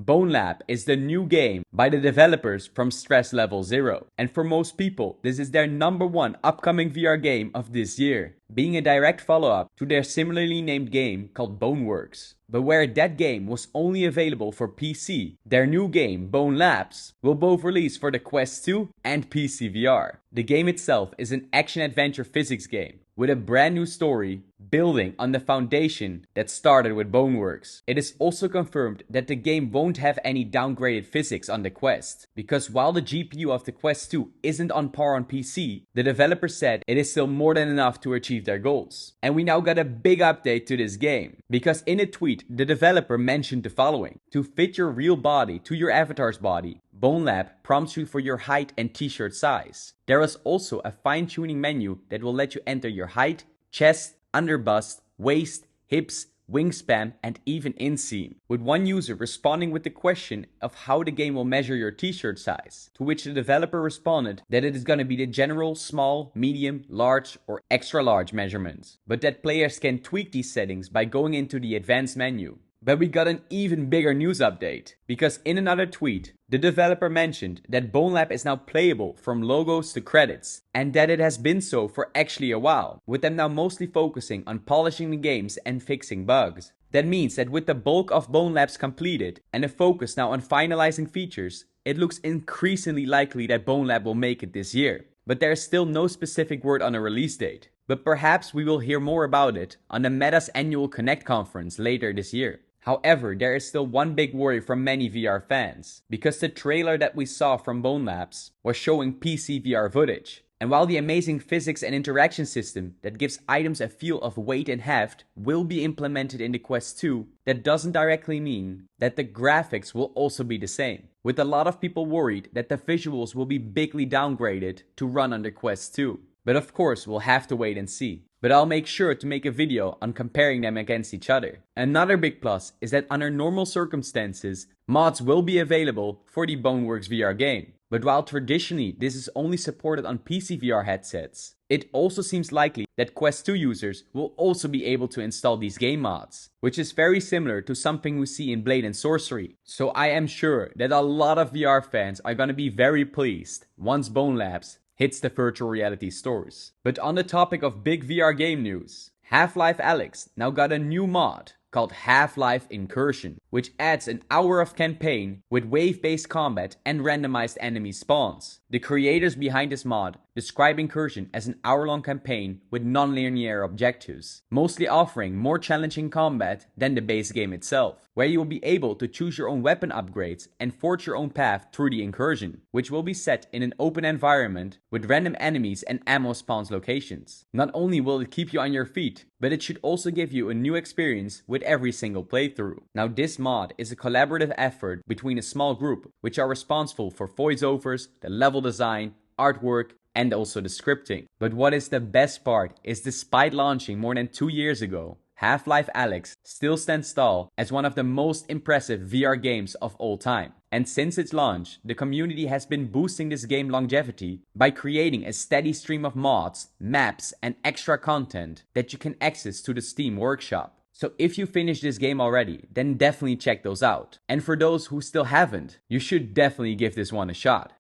Bonelab is the new game by the developers from Stress Level Zero, and for most people, this is their #1 upcoming VR game of this year, being a direct follow-up to their similarly named game called Boneworks. But where that game was only available for PC, their new game, Bonelabs, will both release for the Quest 2 and PC VR. The game itself is an action-adventure physics game with a brand new story building on the foundation that started with Boneworks. It is also confirmed that the game won't have any downgraded physics on the Quest, because while the GPU of the Quest 2 isn't on par on PC, the developer said it is still more than enough to achieve their goals. And we now got a big update to this game, because in a tweet the developer mentioned the following: to fit your real body to your avatar's body, Bonelab prompts you for your height and t-shirt size. There is also a fine-tuning menu that will let you enter your height, chest, underbust, waist, hips, wingspan, and even inseam, with one user responding with the question of how the game will measure your t-shirt size, to which the developer responded that it is gonna be the general small, medium, large, or extra large measurements, but that players can tweak these settings by going into the advanced menu. But we got an even bigger news update, because in another tweet, the developer mentioned that Bonelab is now playable from logos to credits, and that it has been so for actually a while, with them now mostly focusing on polishing the games and fixing bugs. That means that with the bulk of Bonelabs completed and a focus now on finalizing features, it looks increasingly likely that Bonelab will make it this year. But there is still no specific word on a release date. But perhaps we will hear more about it on the Meta's annual Connect conference later this year. However, there is still one big worry from many VR fans, because the trailer that we saw from Bonelabs was showing PC VR footage. And while the amazing physics and interaction system that gives items a feel of weight and heft will be implemented in the Quest 2, that doesn't directly mean that the graphics will also be the same, with a lot of people worried that the visuals will be bigly downgraded to run on the Quest 2. But of course, we'll have to wait and see. But I'll make sure to make a video on comparing them against each other. Another big plus is that under normal circumstances, mods will be available for the Boneworks VR game. But while traditionally this is only supported on PC VR headsets, it also seems likely that Quest 2 users will also be able to install these game mods, which is very similar to something we see in Blade and Sorcery. So I am sure that a lot of VR fans are gonna be very pleased once Bonelabs hits the virtual reality stores. But on the topic of big VR game news, Half-life Alyx now got a new mod called Half-life Incursion, which adds an hour of campaign with wave-based combat and randomized enemy spawns. The creators behind this mod describe Incursion as an hour-long campaign with non-linear objectives, mostly offering more challenging combat than the base game itself, where you will be able to choose your own weapon upgrades and forge your own path through the incursion, which will be set in an open environment with random enemies and ammo spawns locations. Not only will it keep you on your feet, but it should also give you a new experience with every single playthrough. Now this mod is a collaborative effort between a small group, which are responsible for voiceovers, the level design, artwork, and also the scripting. But what is the best part is, despite launching more than 2 years ago, Half-life Alyx still stands tall as one of the most impressive VR games of all time. And since its launch, the community has been boosting this game's longevity by creating a steady stream of mods, maps, and extra content that you can access to the Steam workshop. So if you finished this game already, then definitely check those out. And for those who still haven't, you should definitely give this one a shot.